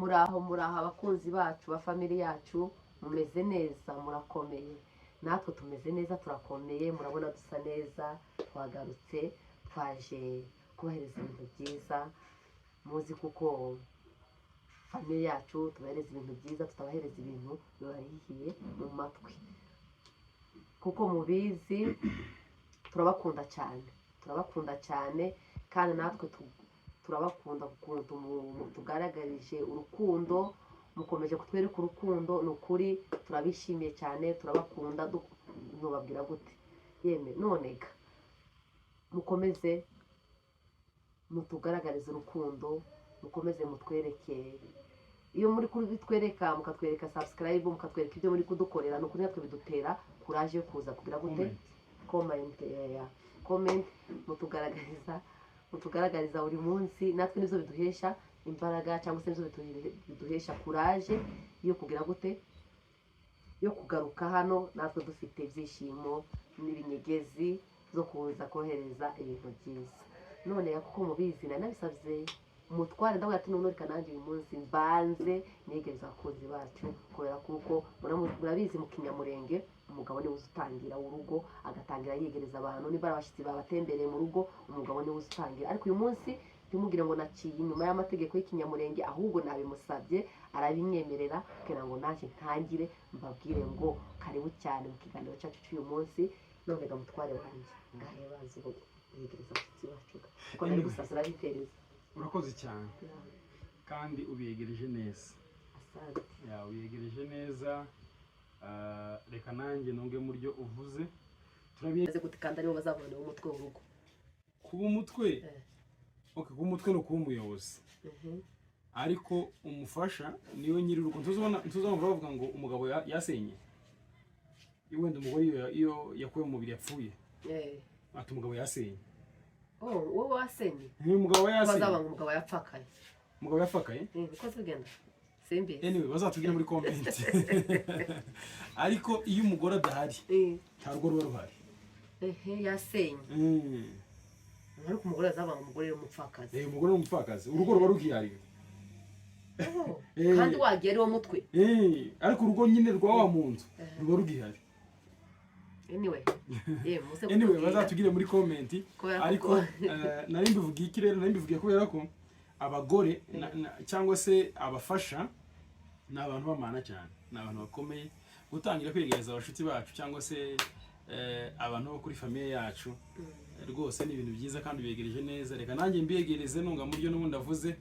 muraho abakunzi bacu ba family yacu mumeze neza murakomeye natwe tumeze neza turakomeye murabona dusa neza twagarutse twaje kubahereza ibintu byiza muzi kuko family yacu tubahereza ibintu byiza tutabahereza ibintu bibarihiye mu matwi kuko mubizi turabakunda cyane kandi natwe turabakunda ukuntu tugaragarije urukundo mukomeje kutwereka urukundo nukuri turabishimiye cyane turabakunda nubabwira gute yeme nonega mukomeze mutugaragarize urukundo mukomeze mutwereke iyo muri kubitwereka mukatwereka subscribe mukatwereka ibyo muri kudukorera nukuri natwe bidutera courage yo kuza kugira gute comment mutugaragariza buri munsi natwe nizo biduhesha imbaraga cyangwa se nizo biduhesha courage yo kugira gute yo kugaruka hano natwe dufite ibyishimo n'ibinyegezi zo kuza kohereza ibintu byiza none kuko mubizi nabisabye umutware ndavuga ati none reka nanjye uyu munsi mbanze negereza abakozi bacu kubera kuko murabizi mu Kinyamurenge umugabo niwe utangira urugo agatangira yegereza abantu niba abashitsi babatembereye mu rugo umugabo niwe utangira ariko uyu munsi timugire ngo naciye inyuma y'amategeko y'Ikinyamurenge ahubwo nabimusabye arabinyemerera kugira ngo nanjye ntangire mbabwire ngo karibu cyane mu kiganiro cyacu cy'uyu munsi none ga mutware wanjye ngahe bazi ngo yegereza abashitsi bacu kuko nari gusasira bitereza urakoze cyane kandi ubiyegereje neza asante ubiyegereje neza reka nanjye nonge mu ryo uvuze turabize gute kandi aribo bazabona umutwe w'urugo kuba umutwe kuba umutwe no kuba umuyobozi ariko umufasha niwe nyiri urugo ntuzabona bavuga ngo umugabo yasenye wenda umugore iyo yakuye mu mubiri yapfuye ati umugabo yasenye wowe wasenye umugabo yasenye bazabanga umugabo yapfakaye uko zigenda anyway bazatubwira muri comment ariko iyo umugore adahari nta rugo ruba ruhari yasenye ariko umugore azabanga umugore w'umupfakazi umugore w'umupfakazi urugo ruba rugihari kandi wagiye ari wo mutwe ariko urugo nyine rwa wa munzu ruba rugihari anyway bazatugire muri comment ariko nari mbivugiye iki rero nari mbivugiye kubera ko abagore cyangwa se abafasha ni abantu bamana cyane ni abantu bakomeye gutangira kwegereza abashuti bacu cyangwa se abantu bo kuri famille yacu rwose ni ibintu byiza kandi begereje neza reka nanjye mbiyegereze nunga mu byo n'ubundi avuze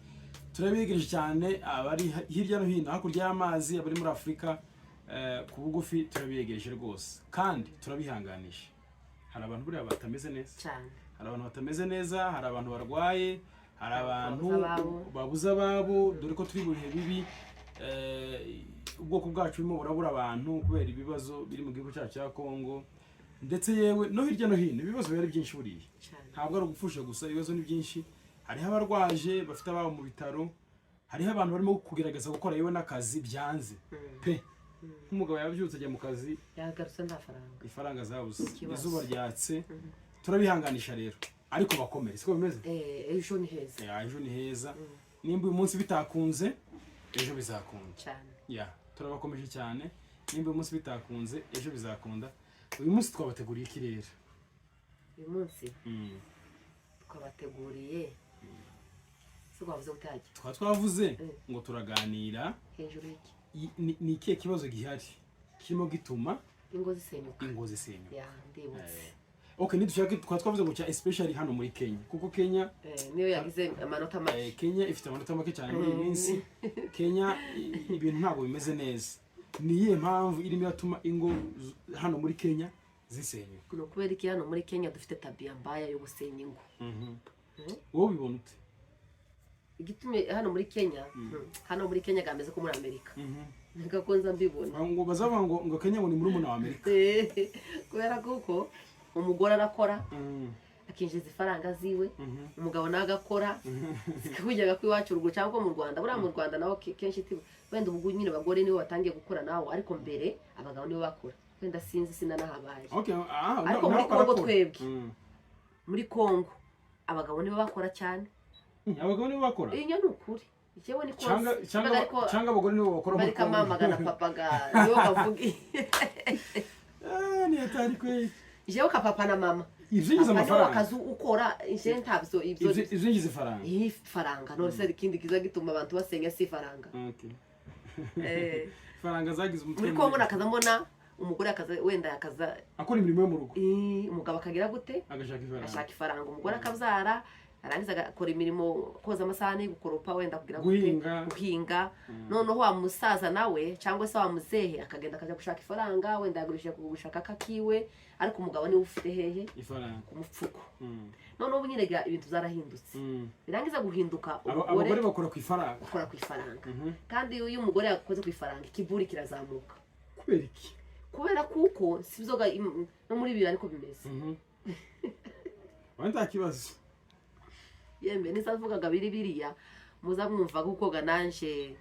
turabegereje cyane abari hirya no hino hakurya y'amazi abari muri Afrika ku bugufi turabiyegereje rwose kandi turabihanganisha hari abantu buriya batameze neza cyane hari abantu batameze neza hari abantu barwaye hari abantu babuze ababo dore ko turi burihe bibi ubwoko bwacu burimo burabura abantu kubera ibibazo biri mu gihugu cyacu cya Kongo ndetse yewe no hirya no hino ibibazo biri byinshi buriye ntabwo ari ugupfusha gusa ibibazo ni byinshi hariho abarwaje bafite ababo mu bitaro hariho abantu barimo kugerageza gukora yewe n'akazi byanze pe nk'umugabo yabyutse ajya mu kazi yagarutse nta faranga ifaranga zabuze izuba ryatse turabihanganisha rero ariko bakomere siko bimeze ejo ni heza ejo ni heza nimba uyu munsi bitakunze ejo bizakunda cyane turabakomeje cyane nimba uyu munsi bitakunze ejo bizakunda uyu munsi twabateguriye iki rero uyu munsi twabateguriye twavuze ngo turaganira hejuru y'iki ni ikihe kibazo gihari kirimo gituma ingo zisenyuka ndibutse nidushaka twavuze ngo cya especially hano muri Kenya kuko Kenya niyo yagize amanota make Kenya ifite amanota make cyane muri iyi minsi Kenya ibintu ntabwo bimeze neza ni iyihe mpamvu irimo yatuma ingo hano muri Kenya zisenyuka no kubera iki hano muri Kenya dufite tabia mbaya yo gusenya ingo wowe ubibona ute igitume hano muri Kenya gameze ko muri Amerika nagakonza mbibona ngo bazava ngo Kenya ngo ni muri wa Amerika kubera kuko umugore arakora akinjiza ifaranga ziwe umugabo nagakora zikabujyaga kwiwacu urugo cyangwa mu Rwanda buriya mu Rwanda naho kenshi wenda ubwo nyine bagore niwe batangiye gukora nawe ariko mbere abagabo niwe bakora wenda sinzi sinanahabaye ariko muri Kongo twebwe muri Kongo abagabo niwe bakora cyane abagabo niwe bakora iyo ni ukuri Jewe ni cyangwa abagore nibo bakora muri mama gana papa ga nibo bavugi ni atari kwe jewe ka papa na mama ivyinjiza amafaranga akazu ukora je ntabyo ibyo ivyinjiza ifaranga ifaranga no se ikindi kiza gituma abantu basenya si faranga faranga zagize umutwe muri Kongo nakaza mbona umugore akaza wenda akaza akora imirimo yo mu rugo umugabo akagira gute agashaka ifaranga umugore akabyara arangiza agakora imirimo koza amasahani gukoropa wenda kugira guhinga noneho wa musaza nawe cyangwa se wa muzehe akagenda akaja gushaka ifaranga wenda yagurisha gushaka kakiwe ariko umugabo ni ufite hehe ifaranga ku mupfuko noneho nyine ibintu zarahindutse birangiza guhinduka abagore bakora ku ifaranga kandi uyu mugore yakoze ku ifaranga ikiburi kirazamuka kubera iki kubera kuko sivyoga no muri bibiri ariko bimeze wanda kibazo yembe nisavugaga biriya muza mwumva gukoga nanje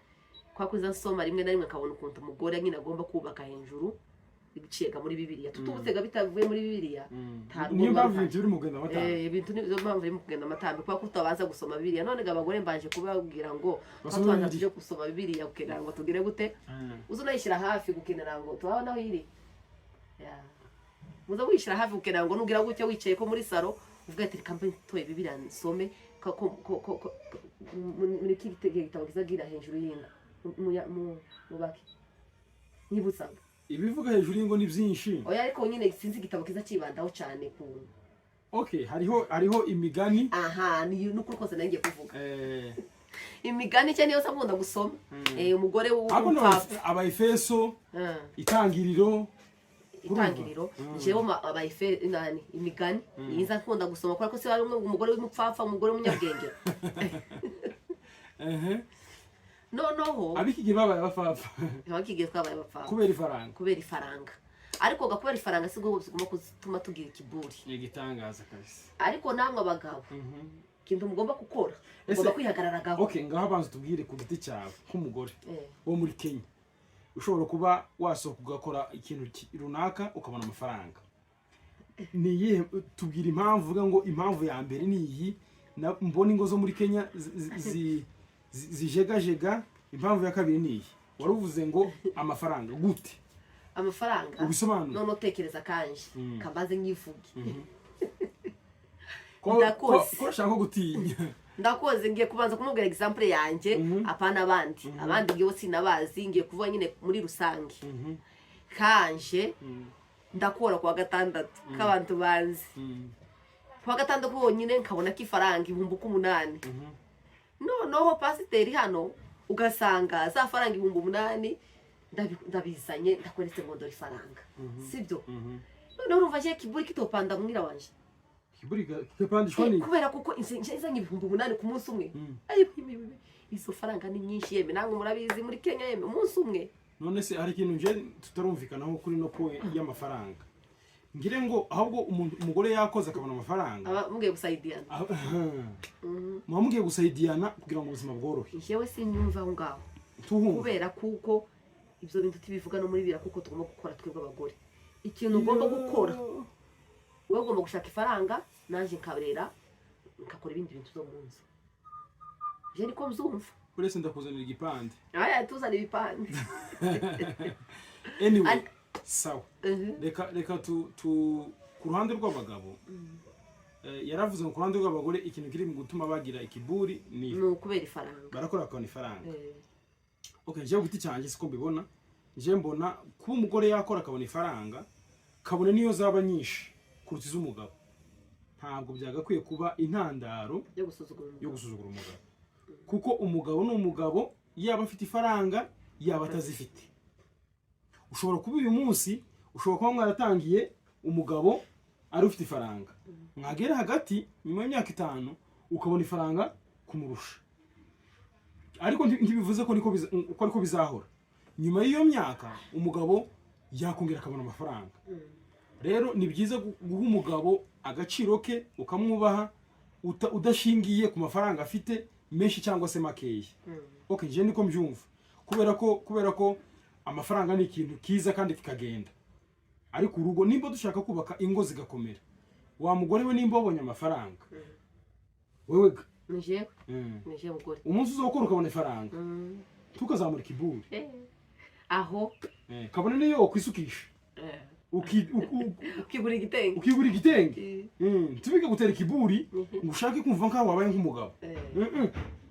kwa kuza nsoma rimwe na rimwe akabona ukuntu umugore nyine agomba kubaka hejuru ibicega muri bibiriya tutubutega bitavuye muri bibiriya niyo mpamvu ibintu biri mu kugenda amatambi ibintu nizo mpamvu biri mu kugenda amatambi kwa kutabanza gusoma bibiriya none abagore mbanje kubabwira ngo twabanza tuje gusoma bibiriya ukenera ngo tugire gute uzunayishira hafi gukenera ngo tubabona aho iri muza wishira hafi ukenera ngo nugira gutya wicaye ko muri saro uvuga ati kambe toye bibiriya nsome muri gitabo kizagira hejuru y'inga mubaki nibutsa ibivuga hejuru y'ingo ni byinshi oya ariko nyine sinzi igitabo kiza cibandaho cyane ku hariho imigani ni nukuri kose nangiye kuvuga imigani cyane yose akunda gusoma umugore w'umupfapfa abaefeso itangiriro jewe imigani niza nkunda gusoma kuko se ari umugore w'umupfapfa umugore w'umunyabwenge noneho abikigiye babaye abapfapfa twabaye abapfapfa kubera ifaranga ariko gakubera ifaranga sigomba gutuma tugira ikiburi igitangaza kabisa ariko namwe abagabo kintu mugomba gukora mugomba kwihagararagaho ngaho abanza tubwire ku giti cyawe nk'umugore wo muri Kenya ushobora kuba wasohoka ugakora ikintu runaka ukabona amafaranga niyihe tubwira impamvu uvuga ngo impamvu ya mbere ni iyi mbona ingo zo muri Kenya zijegajega impamvu ya kabiri ni iyi waruvuze ngo amafaranga gute amafaranga ubisobanura none utekereza kanje kambaze nyivuge ko shaka gutinya ndakoze ngiye kubanza kumubwira example yanje apana abandi ngiye sinabazi ngiye kuvuga nyine muri rusange kanje ndakora kwa gatandatu k'abantu banzi kwa gatandatu honyine nkabona ko ifaranga 8,000 noneho pasiteri hano ugasanga za faranga 8,000 ndabizanye ndakweretse ngo ndori faranga sibyo noneho urumva je kiburi kitopanda mwira wanje kiburi kipandishwa ni kubera kuko izanye 8,000 ku munsi umwe izo faranga ni nyinshi yeme nangu murabizi muri Kenya yeme umunsi umwe none se hari ikintu nje tutarumvikanaho kuri no point y'amafaranga ngire ngo ahubwo umugore yakoze akabona amafaranga mugiye gusaidiana mugiye gusaidiana kugira ngo ubuzima bworohe jewe sinyumva aho ngaho kubera kuko ibyo bintu tibivuga no muri bira kuko tugomba gukora twebwe abagore ikintu ugomba gukora wowe ugomba gushaka ifaranga naje nkabrera nkakora ibindi bintu zo munsi je niko mzumva uretse ndakuzanira igipande tuzana ibipande anyway sawa reka ku ruhande rw'abagabo yaravuze ngo ku ruhande rw'abagore ikintu kiri mu gutuma bagira ikiburi ni ukubera ifaranga barakora akabona ifaranga jewe giti cyanjye siko mbibona je mbona kuba umugore yakora akabona ifaranga kabone niyo zaba nyinshi kuruta iz'umugabo ntabwo byagakwiye kuba intandaro yo gusuzugura umugabo kuko umugabo ni umugabo yaba afite ifaranga yaba atazifite ushobora kuba uyu munsi ushobora kuba mwaratangiye umugabo ari ufite ifaranga mwagera hagati nyuma y'imyaka 5 ukabona ifaranga kumurusha ariko ntibivuze ko ariko bizahora nyuma y'iyo myaka umugabo yakongera akabona amafaranga rero ni byiza guha umugabo agaciro ke ukamwubaha udashingiye ku mafaranga afite menshi cyangwa se makeya je niko mbyumva kubera ko amafaranga ni ikintu kiza kandi kikagenda ariko urugo nimba dushaka kubaka ingo zigakomera wa mugore we nimba wabonye amafaranga wewe nije mugore umunsi uzokora ukabona ifaranga tukazamura ikiburi aho kabone niyo kwisukisha ukigura igitenge tubike gutera ikiburi ngo ushake kumva nkaho wabaye nk'umugabo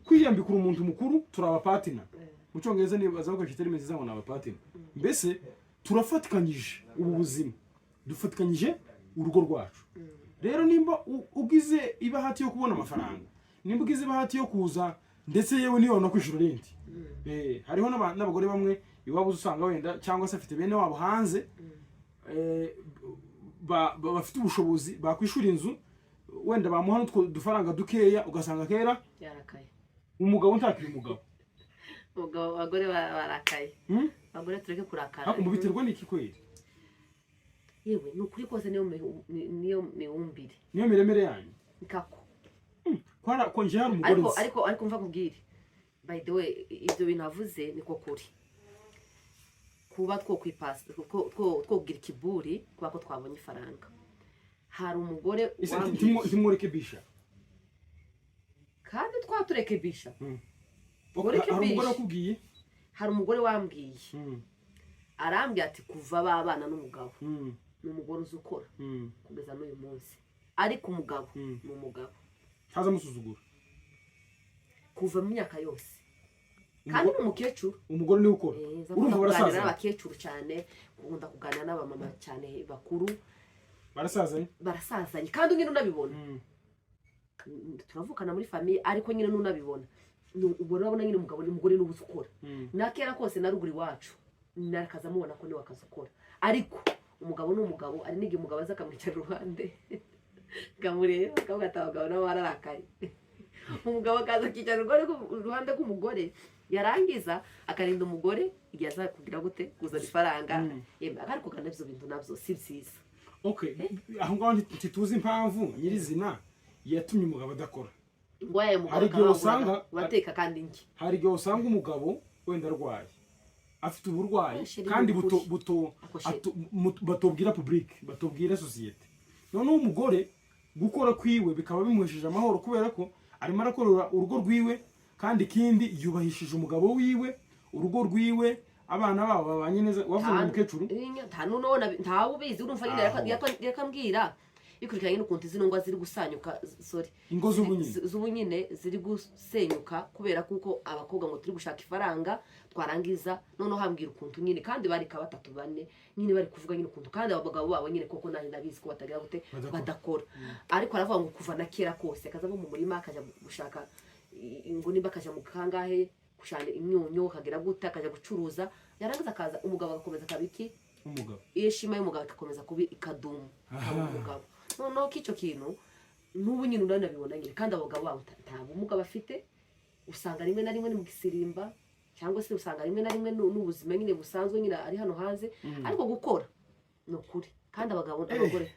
kwiyambikura umuntu mukuru turaba patina mu cyongereza nibaza ko kitari meze ngo naba patina mbese turafatikanyije ubu buzima dufatikanyije urugo rwacu rero nimba ugize ibahati yo kubona amafaranga nimba ugize ibahati yo kuza ndetse yewe niyo no kwishura renti hariho n'abagore bamwe iwabo usanga wenda cyangwa se afite bene wabo hanze bafite ubushobozi bakwishura inzu wenda bamuha n'utwo dufaranga dukeya ugasanga kera yarakaye umugabo ntakiri umugabo abagore barakaye abagore tureke kurakara mu biterwa n'iki kweri yewe nukuri kose niyo miwumbire niyo miremere yanyu nikako ko nje hari umugore ariko mva kubwire by the way ibyo binavuze niko kuri kuba twokugira ikiburi kuba ko twabonye ifaranga hari umugore timureke bisha kandi twatureke bisha hari umugore wambwiye arambye ati kuva babana n'umugabo ni umugore uzi ukora kugeza n'uyu munsi ariko umugabo ni umugabo haza musuzugura kuva mu myaka yose kandi ni umukecuru umugore niwe ukora urumva barasaza n'abakecuru cyane ukunda kuganira n'abamama cyane bakuru barasazanye kandi nyine unabibona turavukana muri famiye ariko nyine nunabibona urabona nyine umugabo n'umugore n'ubuzi ukora nakera kose na ruguru iwacu narakaza mubona ko niwe akazi ukora ariko umugabo n'umugabo ari n'igihe umugabo aza akamwicara iruhande kamureba akamugata abagabo nabo bararakaye umugabo akaza akicara iruhande rw'umugore yarangiza akarinda umugore igihe aza kugira gute kuzana ifaranga ariko kandi ibyo bintu nabyo si byiza aho ngaho ntituzi impamvu nyirizina yatumye umugabo adakora hari igihe usanga umugabo wenda arwaye afite uburwayi kandi batubwira public batubwira sosiyete noneho umugore gukora kwiwe bikaba bimuhesheje amahoro kubera ko arimo arakorera urugo rwiwe kandi ikindi yubahishije umugabo wiwe urugo rwiwe abana babo babanye neza wavuze umukecuru ntawe ubizi urumva nyine yakambwira bikurikiranye n'ukuntu izi ngwa ziri gusanyuka ingo z'ubu nyine ziri gusenyuka kubera kuko abakobwa ngo turi gushaka ifaranga twarangiza noneho hambwira ukuntu nyine kandi barika 3-4 nyine bari kuvuga nyine ukuntu kandi abagabo babo nyine koko nani nabizi ko batagira gute badakora ariko aravuga ngo kuva na kera kose akaza mu murima akaja gushaka ngo nimba akaja mu kangahe gushana imyunyo akagira gute akaja gucuruza yarangiza akaza umugabo agakomeza kabiki umugabo yeshima y'umugabo akakomeza kubi ikadumu umugabo noneho kicyo kintu n'ubu nyine unanabibona nyine kandi abagabo babo ntabwo umugabo afite usanga rimwe na rimwe ni mu gisirimba cyangwa se usanga rimwe na rimwe n'ubuzima nyine busanzwe nyine ari hano hanze ariko gukora ni ukuri kandi abagore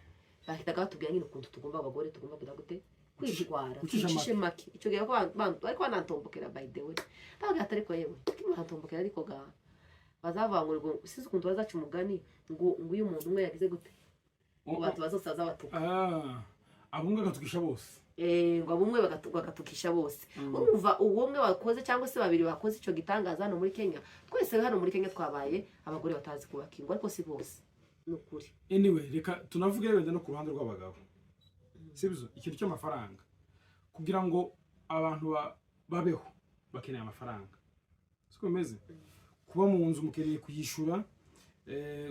bahitaga batubwira nyine ukuntu tugomba abagore tugomba kugira gute kwishwara tucishe make icyo gihe ko ariko banantombokera by the way bavuga atari ko yewe banantombokera ariko ga bazavanga ngo size ukuntu bazaca umugani ngo uyu muntu umwe yagize gute abantu bazosaza batuka abumwe gatukisha bose ngo abumwe bagatukisha bose urumva ubumwe bakoze cyangwa se babiri bakoze ico gitangaza hano muri Kenya twese hano muri Kenya twabaye abagore batazi kubaka ingo ariko si bose nukuri anyway reka tunavuge wenda no ku ruhande rw'abagabo sibyo ikintu cy'amafaranga kugira ngo abantu babeho bakeneye amafaranga siko bimeze kuba mu nzu mukeneye kuyishura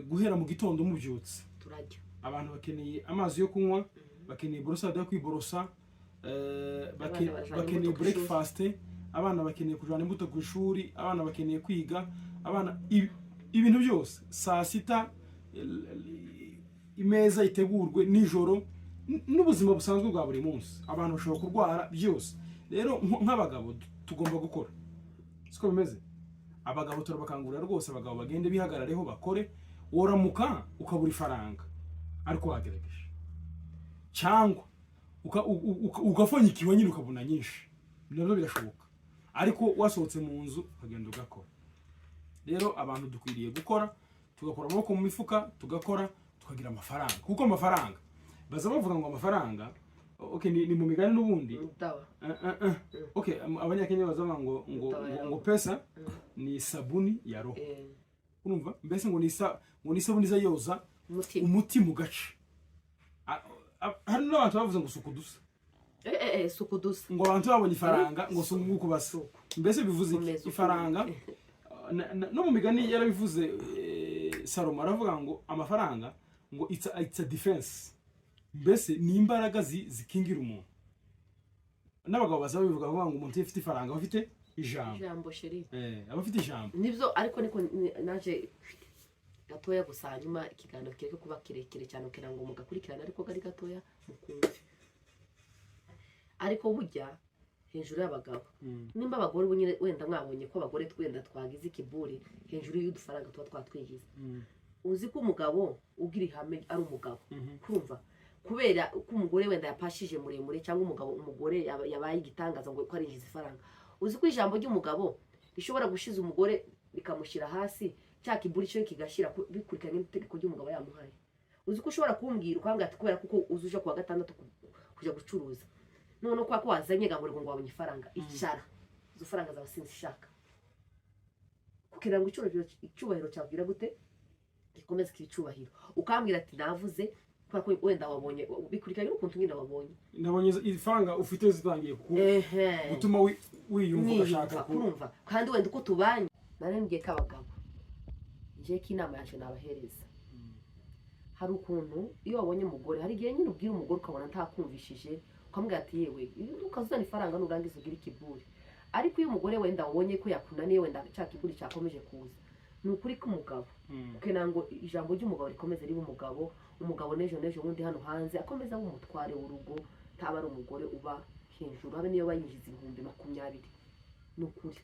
guhera mu gitondo mubyutse turajya abantu bakeneye amazi yo kunywa bakeneye borosada yo kwiborosa bakeneye breakfast abana bakeneye kujana imbuto ku ishuri abana bakeneye kwiga abana ibintu byose saa sita imeza itegurwe nijoro n'ubuzima busanzwe bwa buri munsi abantu bashobora kurwara byose rero nk'abagabo tugomba gukora siko bimeze abagabo turabakangurira rwose abagabo bagende bihagarareho bakore woramuka ukabura ifaranga ariko wagerageje cyangwa ugafanyikiwa nyine ukabona nyinshi nabyo birashoboka ariko wasohotse mu nzu ukagenda ugakora rero abantu dukwiriye gukora tugakora amaboko mu mifuka tugakora tukagira amafaranga kuko amafaranga baza bavuga ngo amafaranga okay ni mu migani n'ubundi Dawa. Okay abanyakenya bazavuga ngo pesa ni sabuni ya roho. Urumva mbese ngo ni sabuni za yoza umuti mu gace. Hari n'abantu bavuze ngo sukudusa. Sukudusa. Ngo abantu babonye ifaranga ngo sunguko basa. Mbese bivuze ifaranga no mu migani yarabivuze. Salomo aravuga ngo amafaranga ngo it's a defense. Mbese ni imbaraga zikingira umuntu. N'abagabo bazaba bivuga ngo umuntu ufite ifaranga bafite ijambo sheri. Abafite ijambo. Nibyo ariko niko naje gatoya gusa nyuma ikiganiro kireke kuba kirekire cyane kugira ngo mugakurikirana ariko gari gatoya mukumve. Ariko burya hejuru y'abagabo nimba abagore bunyine wenda mwabonye ko abagore twenda twagize ikiburi hejuru y'udufaranga tuba twatwigize. Uzi ko umugabo ugira ihame ari umugabo kumva kubera ko umugore wenda yapashije muremure cyangwa umugore yabaye igitangaza ngo ko ari ifaranga. Uzi ko ijambo ry'umugabo rishobora gushiza umugore rikamushyira hasi cya kiburi cyo kigashira bikurikiranye n'itegeko ry'umugabo yamuhaye. Uzi ko ushobora kumbwira ukanga ati kubera kuko uzuje kwa gatandatu kujya gucuruza none kwa ko wazanye gahore ngo wabonye ifaranga icara zo faranga za basinzi shaka kugira ngo icyubahiro cyagira gute gikomeze kicubahiro ukambwira ati navuze kwa ko wenda wabonye bikurikiranye ukuntu nyine wabonye nabonye ifaranga ufite zitangiye gutuma wiyumva ugashaka kurumva kandi wenda uko tubanye narembye kabagabo nje kinama yaje nabahereza. Hari ukuntu iyo wabonye umugore hari igihe nyine ubwira umugore ukabona ntakumvishije ukamubwira ati yewe ukazana ifaranga nurangiza ugira ikiburi. Ariko iyo umugore wenda wabonye ko yakunaniye wenda cya kiburi cyakomeje kuza ni ukuri ko umugabo ukena ngo ijambo ry'umugabo rikomeze riba umugabo nejo wundi hano hanze akomeza umutware w'urugo taba ari umugore uba hejuru habe niyo bayinjiza 20,000 ni ukuri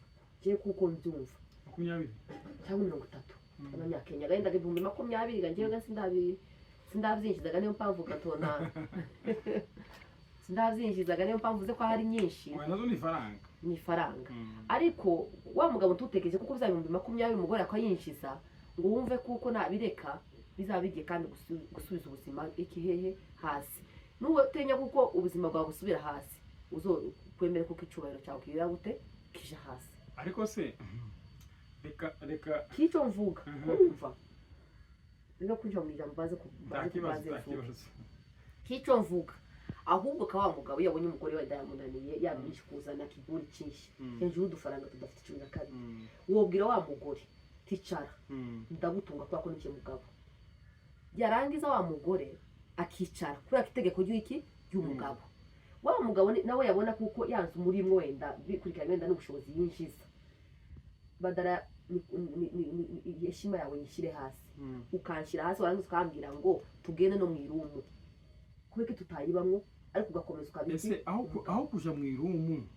je kuko mbyumva 20 cyangwa 30 abanyakenya genda 20,000 ganjewe sindabyinjizaga niyo mpamvu gatona sindabyinjizaga niyo mpamvu ze ko hari nyinshi nazo ni ifaranga ariko wa mugabo tutekereje kuko bizaba 20,000 umugore akayinjiza ngo wumve kuko nabireka bizabigiye kandi gusubiza ubuzima ikihehe hasi nuwe tenya kuko ubuzima bwawe busubira hasi uzo kwemera kuko icubahiro cyawe kirira gute kije hasi. Ariko se reka kico mvuga umva rero kunja mu ijambo baze kico mvuga ahubwo ka wa mugabo yabonye umugore we ndayamunaniye yabishe kuzana kiguri cyinshi hejuru udufaranga tudafite 12 wobwira wa mugore ticara ndagutunga kwa ko nike mugabo yarangiza wa mugore akicara kubera itegeko ry'iki ry'umugabo. Wa mugabo nawe yabona kuko yanze umurimo wenda bikurikiranye wenda n'ubushobozi yinjiza badara yeshima yawe yishire hasi ukanshira hasi warangiza ukambwira ngo tugende no mu irumu kubera tutayibamwo ariko ugakomeza ukabiti ese aho kuja mu irumu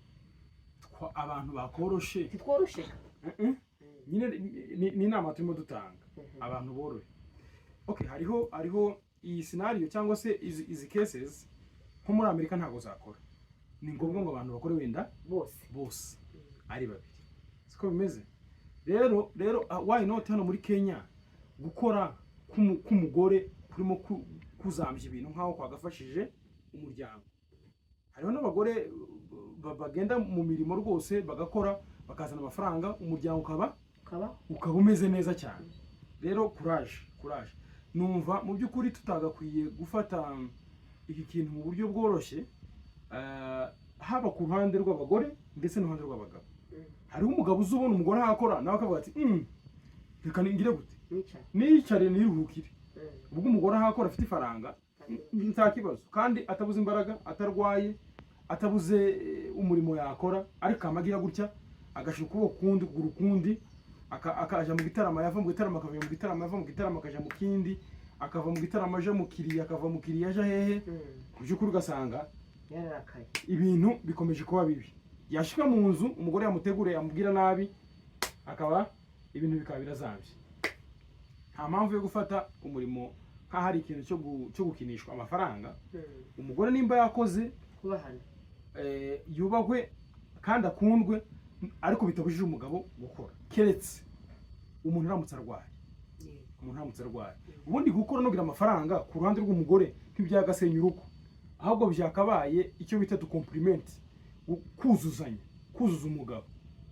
abantu bakoroshe titworoshe nyine ni inama turimo dutanga abantu borore. Okay hariho iyi scenario cyangwa se izi cases nko muri Amerika ntago zakora ni ngombwa ngo abantu bakore wenda bose ari babiri siko bimeze. Rero why not hano muri Kenya gukora k'umugore kurimo kuzambya ibintu nkaho kwagafashije umuryango. Hariho n'abagore bagenda mu mirimo rwose bagakora bakazana amafaranga umuryango ukaba umeze neza cyane. Rero courage numva mu by'ukuri tutagakwiye gufata iki kintu mu buryo bworoshye haba ku ruhande rw'abagore ndetse n'uruhande rw'abagabo. Hariho umugabo uzubona umugore akora nawe akavuga ati reka ningire gute nicare niruhukire. Ubwo umugore akora afite ifaranga nta kibazo kandi atabuze imbaraga atarwaye atabuze umurimo yakora ariko amagira gutya agashika ukundi kuguru kundi akaja mu gitarama yava mu gitarama akava mu gitarama yava mu gitarama akaja mu kindi akava mu gitarama aje mu kiriya akava mu kiriya aje hehe kubyukuri ugasanga yararakaye ibintu bikomeje kuba bibi. Yashika mu nzu umugore yamutegure amubwira nabi akaba ibintu bikaba birazambye. Nta mpamvu yo gufata umurimo nka hari ikintu cyo gukinishwa amafaranga. Umugore nimba yakoze kubahana yubahwe kandi akundwe ariko bitabujije umugabo gukora keretse umuntu aramutse arwaye ubundi gukora no kugira amafaranga ku ruhande rw'umugore nk'ibyagasenya urugo ahubwo byakabaye icyo bita compliment, kuzuzanya, kuzuza umugabo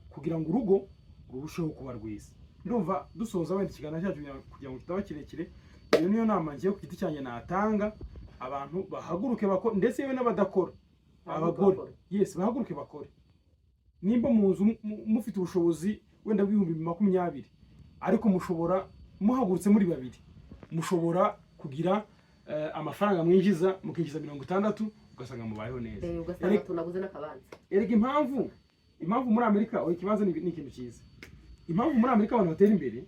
kugira ngo urugo rurusheho kuba rwiza. Ndumva dusoza wenda ikiganiro cyacu kugira ngo kitaba kirekire, iyo niyo nama ngiye ku giti cyanjye natanga, abantu bahaguruke bakora, ndetse yewe n'abadakora, abagore yes bahaguruke bakore. Nimba mu nzu mufite ubushobozi wenda bw'ibihumbi 20, ariko mushobora muhagurutse muri babiri, mushobora kugira amafaranga mwinjiza mukinjiza 60, ugasanga mubayeho neza. Ugasanga tunaguze n'akabanza. Erega impamvu muri Amerika ikibanza ni ikintu cyiza. Impamvu muri Amerika abantu batera imbere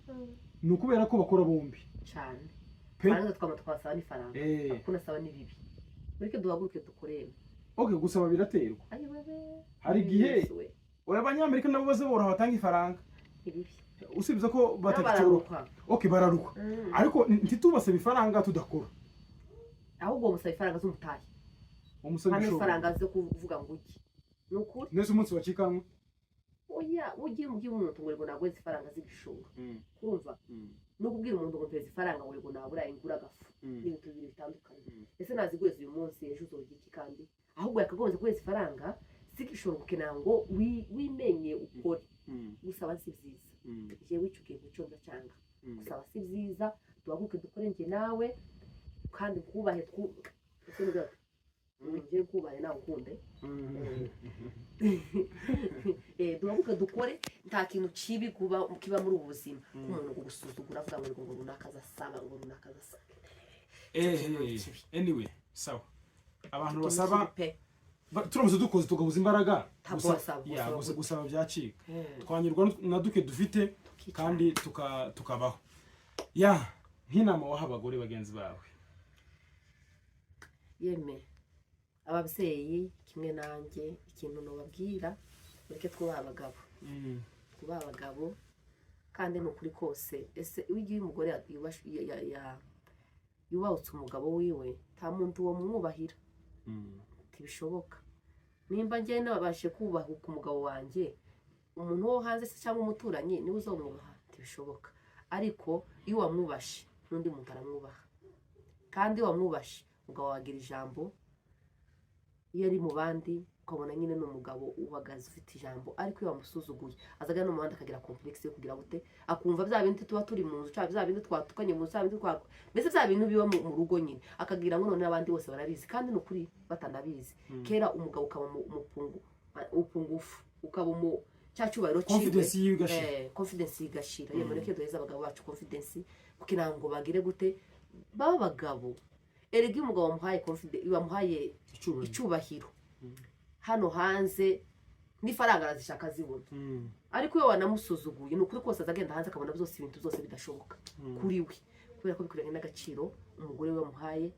ni ukubera ko bakora bombi cyane. Faranga twasaba ni faranga, akuna saba ni bibi. Mureke duhaguruke dukoreme. Okay, gusaba biraterwa. Hari igihe abanyamerika nabo baze boroha batanga ifaranga. Usibye ko batagicoroka. Okay, bararuka. Ariko ntitubasaba ifaranga tudakora. Ahubwo umusaba ifaranga z'umutayi. Umusaba ifaranga zo kuvuga ngo iki. Nukuri. Nese umunsi wacikamwe. Oya, ugiye mu gihe umuntu ngo nagweze ifaranga z'igishoro. Kurumva? No kubwira umuntu ngo mpeze ifaranga ngo nabura ingura gafu. Ibintu bibiri bitandukanye. Ese nazigweze uyu munsi ejo uzorya iki kandi? Ahubwo yakagoze kwezi ifaranga z'igishoro kukenera ngo wimenye ukore. Gusaba si byiza. Jewe icukiye gucyo ndacanga. Gusaba si byiza, duhaguruke dukore nje nawe kandi kubahe ese ni gato. Nje kubahe nawe ukunde. Duhaguruke dukore, nta kintu kibi kiba muri ubuzima. Umuntu kugusuzugura avuga ngo runakaza saba ngo runakaza saba. Anyway, sawa. Abantu basaba turamutse dukoze tugahuza imbaraga, gusaba byacika. Twanyurwa na duke dufite kandi tukabaho. Nk'inama waha abagore bagenzi bawe. Yeme ababyeyi kimwe nanjye ikintu nobabwira, mureke twubaha abagabo. Twubaha abagabo kandi no kuri kose. Ese ugiye umugore yubahutse umugabo wiwe, nta muntu wo mwubahira. Tibishoboka. Nimba ngiye nabashe kubahuka umugabo wanjye, umuntu wo hanze se cyangwa umuturanyi niwe uzomwubaha. Tibishoboka. Ariko iyo wamwubashe n'undi muntu aramwubaha. Kandi wamwubashe umugabo wagira ijambo, iyo ari mu bandi ukabona nyine n'umugabo uhagaze ufite ijambo, ariko iyo wamusuzuguye azaga no mu bandi akagira complex yo kugira gute, akumva bya bintu tuba turi mu nzu, bya bintu twatukanye mu nzu, bya bintu mbese bya bintu biba mu rugo nyine, akagira ngo none abandi bose barabizi kandi no kuri batanabizi. Kera umugabo ukaba upungufu, ukaba mu cyacubaro ciwe, confidence igashira. Mureke duheza abagabo bacu confidence kugira ngo bagire gute baba bagabo. Erega umugabo wamuhaye confidence, wamuhaye icubahiro hano hanze n'ifaranga arazishaka zibona. Ariko iyo wanamusuzuguye ni ukuri kose azagenda hanze akabona byose ibintu byose bidashoboka kuri we, kubera ko bikuranye n'agaciro umugore we wamuhaye.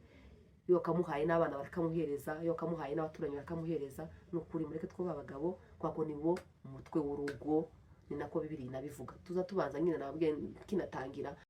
Iyo kamuhaye n'abana barakamuhereza, iyo kamuhaye n'abaturanyi barakamuhereza. Ni ukuri mureke twubaha abagabo kwako nibo umutwe w'urugo, ni nako Bibiliya inabivuga. Tuza tubanza nyine nabwe kinatangira